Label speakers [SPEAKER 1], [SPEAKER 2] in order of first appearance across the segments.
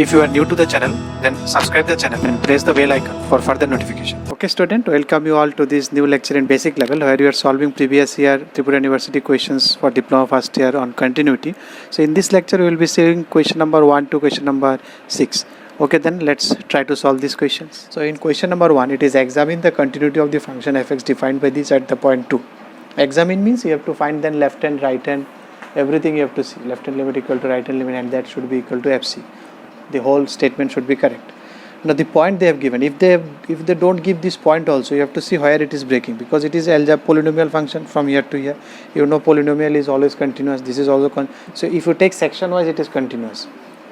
[SPEAKER 1] If you are new to the channel, then subscribe the channel and press the bell icon for further notification. Okay student, welcome you all to this new lecture in basic level where you are solving previous year Tripura University questions for diploma first year on continuity. So in this lecture we will be seeing question number 1 to question number 6. Okay, then let's try to solve these questions. So in question number 1, it is examine the continuity of the function fx defined by this at the point 2. Examine means you have to find then left hand, right hand, everything you have to see. Left hand limit equal to right hand limit, and that should be equal to fc. The whole statement should be correct. Now the point they have given, if they don't give this point also, you have to see where it is breaking, because it is algebra polynomial function from here to here. You know polynomial is always continuous. This is also so if you take section wise, it is continuous.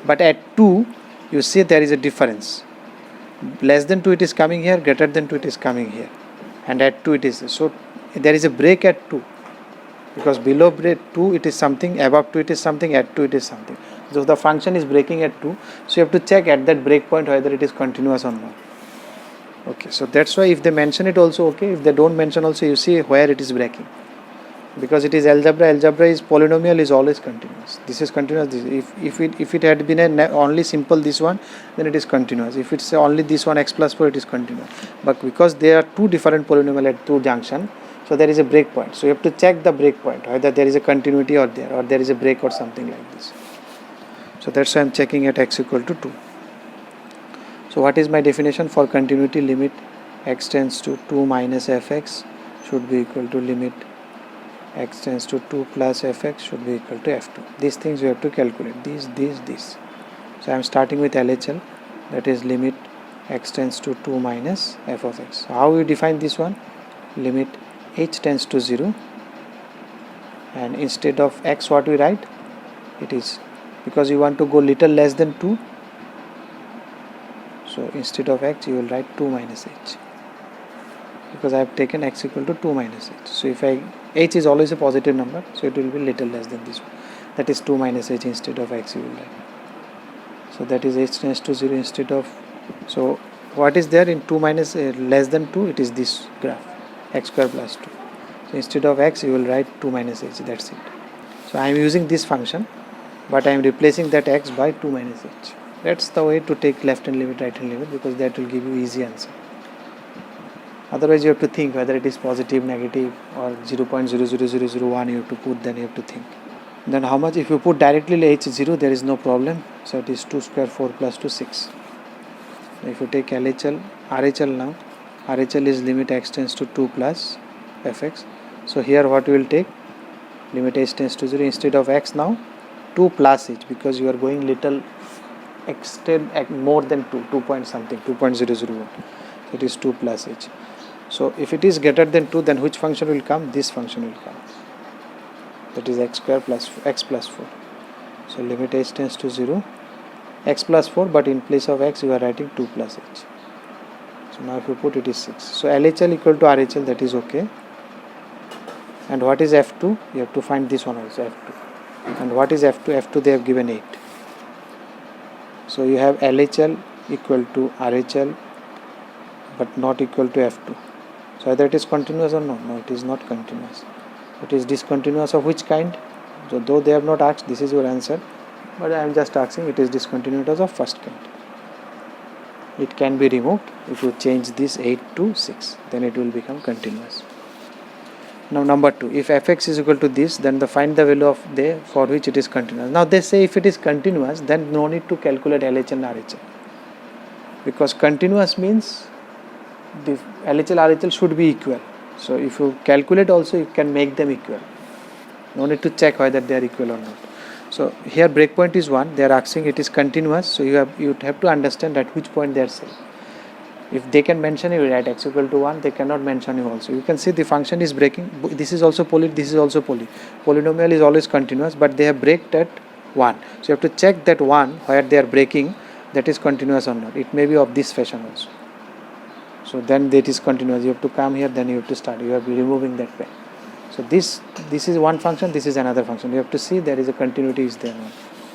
[SPEAKER 1] But at 2, you see there is a difference. Less than 2 it is coming here, greater than 2 it is coming here, and at 2 it is. So there is a break at 2, because below 2 it is something, above 2 it is something, at 2 it is something. So the function is breaking at 2, so you have to check at that break point whether it is continuous or not. Okay, so that's why if they mention it also okay, if they don't mention also, you see where it is breaking, because it is algebra is polynomial is always continuous. This is continuous. If it had been only simple this one, then it is continuous. If it's only this one x plus 4, it is continuous. But because there are two different polynomial at 2 junction, so there is a break point. So you have to check the break point, whether there is a continuity or there is a break or something like this. So that's why I am checking at x equal to 2. So what is my definition for continuity? Limit x tends to 2 minus fx should be equal to limit x tends to 2 plus fx should be equal to f2. These things you have to calculate. These. So I am starting with LHL, that is limit x tends to 2 minus f of x. So how you define this one? Limit h tends to 0, and instead of x what we write? It is, because you want to go little less than 2, so instead of x you will write 2 minus h, because I have taken x equal to 2 minus h. So if h is always a positive number, so it will be little less than this one, that is 2 minus h instead of x you will write. So that is h tends to 0 instead of, so what is there in 2 minus less than 2? It is this graph, x square plus 2. So instead of x you will write 2 minus h, that's it. So I am using this function, but I am replacing that x by 2 minus h. That's the way to take left hand limit, right hand limit, because that will give you easy answer. Otherwise you have to think whether it is positive, negative, or 0.00001 you have to put, then you have to think. Then how much? If you put directly h0, there is no problem. So it is 2 square 4 plus 2 6. If you take RHL now, RHL is limit x tends to 2 plus fx. So here what we will take? Limit h tends to 0, instead of x now 2 plus h, because you are going little extend more than 2 point something, 2.001. So it is 2 plus h. So if it is greater than 2, then which function will come? This function will come, that is x square plus x plus 4. So limit h tends to 0, x plus 4, but in place of x you are writing 2 plus h. So now if you put, it is 6. So LHL equal to RHL, that is okay. And what is f2? You have to find this one also, f2. And what is f2? F2 they have given 8. So you have LHL equal to RHL, but not equal to f2. So either it is continuous or no. No, it is not continuous. It is discontinuous of which kind? So though they have not asked, this is your answer, but I am just asking, it is discontinuous of first kind. It can be removed if you change this 8 to 6, then it will become continuous. Now number 2, if fx is equal to this, then find the value of the for which it is continuous. Now they say if it is continuous, then no need to calculate LHL and RHL, because continuous means the LHL RHL should be equal. So if you calculate also, you can make them equal. No need to check whether they are equal or not. So here breakpoint is 1. They are asking it is continuous, so you have to understand at which point they are saying. If they can mention you at x equal to 1, they cannot mention you also. You can see the function is breaking. This is also poly, this is also poly. Polynomial is always continuous, but they have breaked at 1. So you have to check that 1 where they are breaking, that is continuous or not. It may be of this fashion also. So then that is continuous. You have to come here, then you have to start. You have to be removing that pen. So this is one function, this is another function. You have to see there is a continuity is there or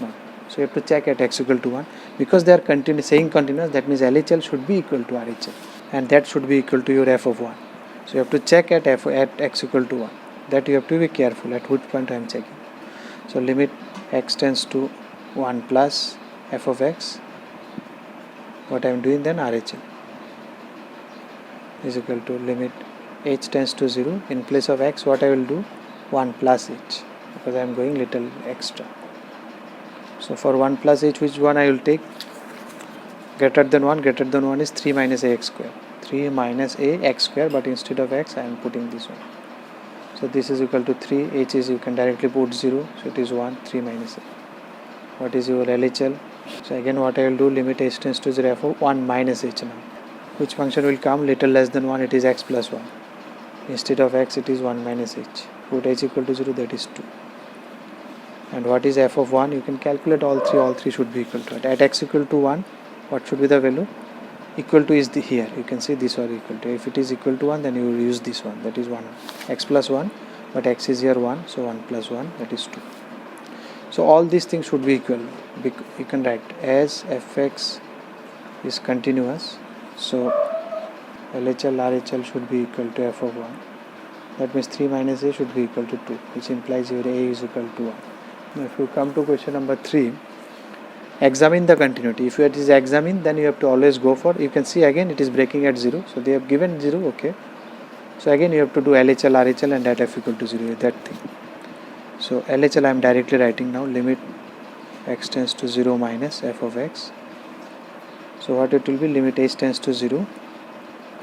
[SPEAKER 1] not. So you have to check at x equal to 1, because they are saying continuous, that means LHL should be equal to RHL, and that should be equal to your f of 1. So you have to check at x equal to 1. That you have to be careful at which point I am checking. So limit x tends to 1 plus f of x what I am doing, then RHL is equal to limit h tends to 0. In place of x, what I will do, 1 plus h, because I am going little extra. So for 1 plus h, which one I will take? Greater than 1 is 3 minus ax square. 3 minus ax square, but instead of x I am putting this one. So this is equal to 3, h is, you can directly put 0, so it is 1, 3 minus a. What is your LHL? So again what I will do, limit h tends to 0 f of 1 minus h now. Which function will come? Little less than 1, it is x plus 1. Instead of x it is 1 minus h. Put h equal to 0, that is 2. And what is f of 1? You can calculate all three should be equal to it. At x equal to 1, what should be the value? Equal to is here, you can see this or equal to. If it is equal to 1, then you will use this one, that is 1, x plus 1, but x is here 1, so 1 plus 1, that is 2. So all these things should be equal. You can write as fx is continuous, so LHL RHL should be equal to f of 1. That means 3 minus a should be equal to 2, which implies your a is equal to 1. Now if you come to question number 3, examine the continuity. If it is examined, then you have to always go for, you can see again it is breaking at 0, so they have given 0, okay. So again you have to do LHL RHL and that f equal to 0, that thing. So LHL I am directly writing now, limit x tends to 0 minus f of x. So what it will be, limit h tends to 0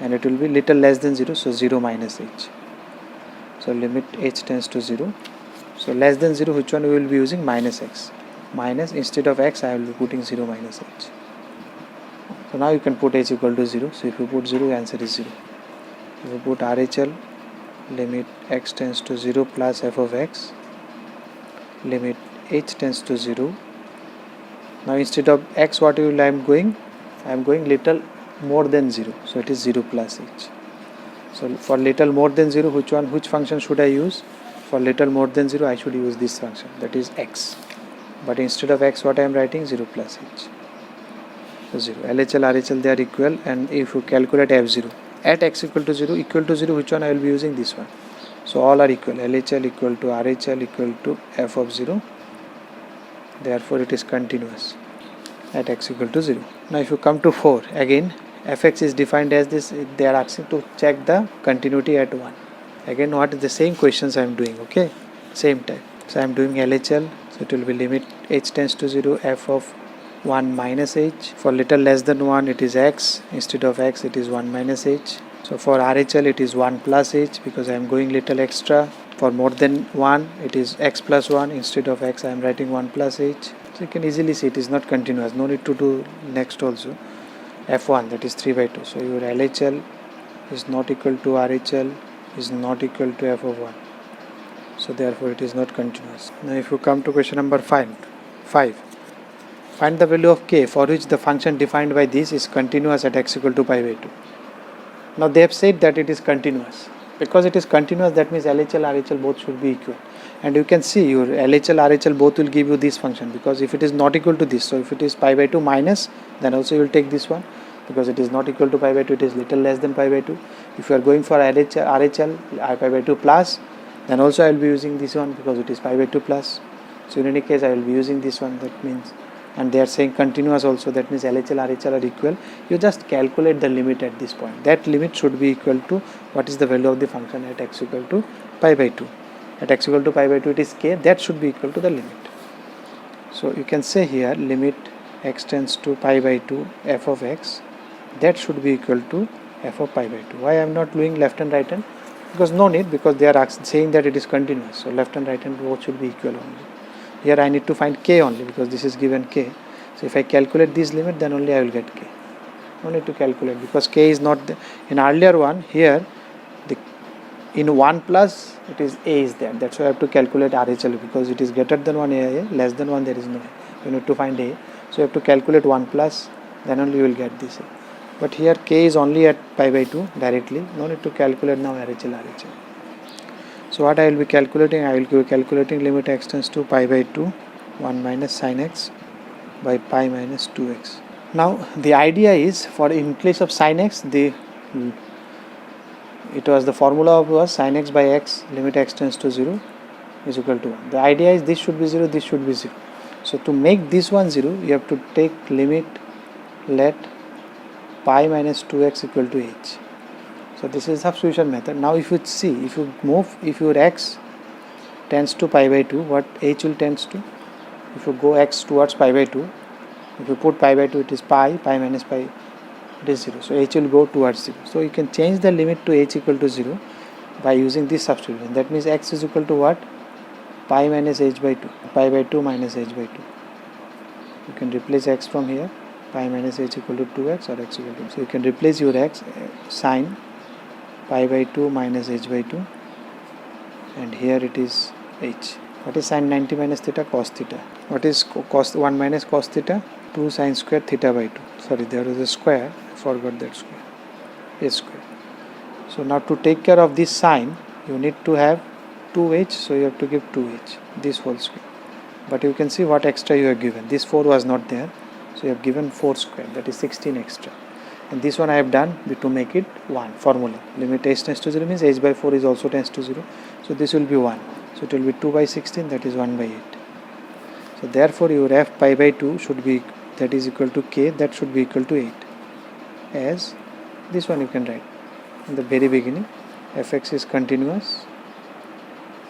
[SPEAKER 1] and it will be little less than 0, so 0 minus h. So limit h tends to 0. So less than 0, which one we will be using? Minus x. Minus, instead of x I will be putting 0 minus h. So now you can put h equal to 0. So if you put 0, the answer is 0. If you put RHL, limit x tends to 0 plus f of x, limit h tends to 0. Now instead of x, what will I am going? I am going little more than 0. So it is 0 plus h. So for little more than 0, which function should I use? For little more than 0, I should use this function, that is x. But instead of x, what I am writing? 0 plus h. So 0. LHL, RHL, they are equal, and if you calculate f0, at x equal to 0, which one I will be using? This one. So all are equal. LHL equal to RHL equal to f of 0. Therefore it is continuous at x equal to 0. Now if you come to 4, again fx is defined as this. They are asking to check the continuity at 1. Again what is the same questions I am doing, okay, same type. So I am doing LHL, so it will be limit h tends to 0 f of 1 minus h. For little less than 1 it is x, instead of x it is 1 minus h. So for RHL it is 1 plus h, because I am going little extra. For more than 1 it is x plus 1, instead of x I am writing 1 plus h. So you can easily see it is not continuous, no need to do next also. F1, that is 3 by 2. So your LHL is not equal to RHL, is not equal to f of 1. So therefore it is not continuous. Now if you come to question number 5, find the value of k for which the function defined by this is continuous at x equal to pi by 2. Now they have said that it is continuous. Because it is continuous, that means LHL, RHL both should be equal. And you can see your LHL, RHL both will give you this function, because if it is not equal to this, so if it is pi by 2 minus, then also you will take this one, because it is not equal to pi by 2, it is little less than pi by 2. If you are going for RHL, pi by 2 plus, then also I will be using this one, because it is pi by 2 plus. So in any case I will be using this one, that means, and they are saying continuous also, that means LHL, RHL are equal. You just calculate the limit at this point. That limit should be equal to what is the value of the function at x equal to pi by 2. At x equal to pi by 2 it is k, that should be equal to the limit. So you can say here limit x tends to pi by 2 f of x, that should be equal to f of pi by 2. Why I am not doing left and right hand? Because no need, because they are saying that it is continuous. So left and right hand both should be equal only. Here I need to find k only, because this is given k. So if I calculate this limit, then only I will get k. No need to calculate, because k is not in earlier one. Here in 1 plus it is a is there. That's why I have to calculate RHL, because it is greater than 1 a, less than 1 there is no a. You need to find a. So you have to calculate 1 plus, then only you will get this a. But here k is only at pi by 2 directly. No need to calculate now RHL. So what I will be calculating? I will be calculating limit x tends to pi by 2, 1 minus sin x by pi minus 2x. Now the idea is, for in place of sin x, it was the formula was sin x by x, limit x tends to 0 is equal to 1. The idea is this should be 0, this should be 0. So to make this one 0, you have to take limit let pi minus 2x equal to h. So this is substitution method. Now if you see, if your x tends to pi by 2, what h will tends to? If you go x towards pi by 2, if you put pi by 2, it is pi minus pi, it is 0. So h will go towards 0. So you can change the limit to h equal to 0 by using this substitution. That means x is equal to what? Pi minus h by 2, pi by 2 minus h by 2. You can replace x from here, pi minus h equal to 2x or x equal to. So you can replace your x sine pi by 2 minus h by 2, and here it is h. What is sine 90 minus theta? Cos theta. What is cos 1 minus cos theta? 2 sine square theta by 2. Sorry, there was a square, I forgot that square, a square. So now to take care of this sine, you need to have 2h, so you have to give 2h, this whole square. But you can see what extra you have given. This 4 was not there, so you have given 4 square, that is 16 extra. And this one I have done to make it 1 formula. Limit h tends to 0 means h by 4 is also tends to 0. So this will be 1. So it will be 2 by 16, that is 1 by 8. So therefore your f pi by 2 should be, that is equal to k, that should be equal to 8. As this one you can write in the very beginning, fx is continuous,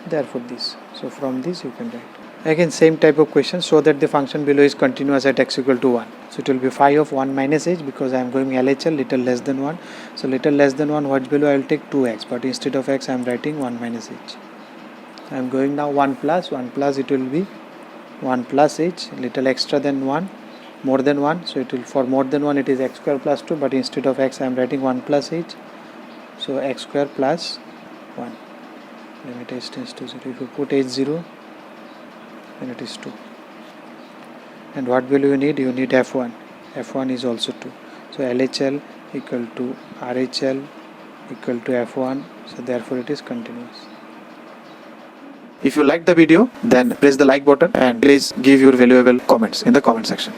[SPEAKER 1] therefore this. So from this you can write. Again same type of question, so that the function below is continuous at x equal to 1. So it will be phi of 1 minus h, because I am going LHL, little less than 1. So little less than 1, what's below? I will take 2x, but instead of x I am writing 1 minus h. I am going now 1 plus, it will be 1 plus h, little extra than 1, more than 1. So it will, for more than 1 it is x square plus 2, but instead of x I am writing 1 plus h. So x square plus 1. Limit h tends to 0. If you put h 0, then it is 2. And what value you need? You need f1. f1 is also 2. So LHL equal to RHL equal to f1. So therefore it is continuous. If you like the video, then press the like button and please give your valuable comments in the comment section.